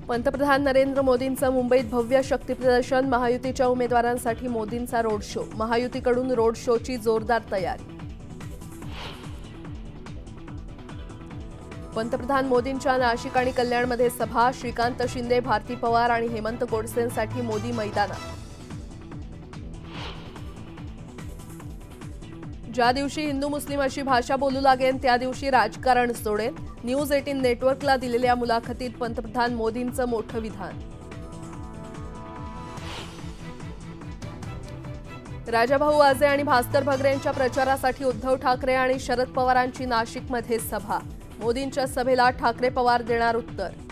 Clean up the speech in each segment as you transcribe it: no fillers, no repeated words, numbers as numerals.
पंतप्रधान नरेंद्र मोदींचं मुंबईत भव्य शक्ती प्रदर्शन। महायुतीच्या उमेदवारांसाठी मोदींचा रोड शो। महायुतीकडून रोड शोची जोरदार तयारी। पंतप्रधान मोदींच्या नाशिक आणि कल्याणमध्ये सभा। श्रीकांत शिंदे, भारती पवार आणि हेमंत गोडसेंसाठी मोदी मैदानात। ज्या दिवशी हिंदू मुस्लिम अशी भाषा बोलू लागेल त्या दिवशी राजकारण सोडेल। न्यूज 18 नेटवर्कला दिलेल्या मुलाखतीत पंतप्रधान मोदींचं मोठं विधान। राजाभाऊ आजे आणि भास्कर भगरे यांच्या प्रचारासाठी उद्धव ठाकरे आणि शरद पवारांची नाशिकमध्ये सभा। मोदींच्या सभेला ठाकरे पवार देणार उत्तर।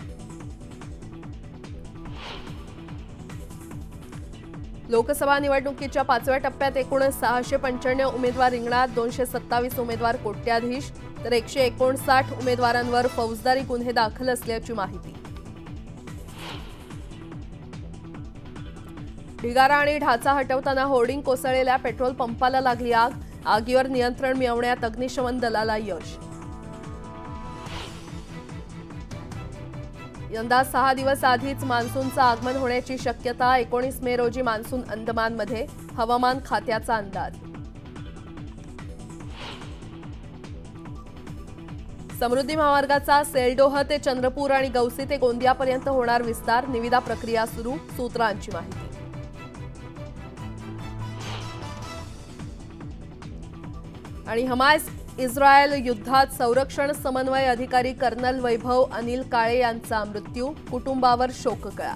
लोकसभा निवडणुकीच्या 5व्या टप्प्यात एकूण 695 उमेदवार रिंगणात। 227 उमेदवार कोट्याधीश तर 159 उमेदवारांवर फौजदारी गुन्हे दाखल असल्याची माहिती। ढिगारा आणि ढाचा हटवताना होर्डिंग कोसळलेल्या पेट्रोल पंपाला लागली आग। आगीवर नियंत्रण मिळवण्यात अग्निशमन दलाला यश। यंदा 6 दिवस आधीच मान्सूनचं आगमन होण्याची शक्यता। 19 मे रोजी मान्सून अंदमानमध्ये, हवामान खात्याचा अंदाज। समृद्धी महामार्गाचा सेलडोह ते चंद्रपूर आणि गौसी ते गोंदियापर्यंत होणार विस्तार। निविदा प्रक्रिया सुरू, सूत्रांची माहिती। आणि हमास इस्रायल युद्धात संरक्षण समन्वय अधिकारी कर्नल वैभव अनिल काळे यांचा मृत्यू। कुटुंबावर शोककळा।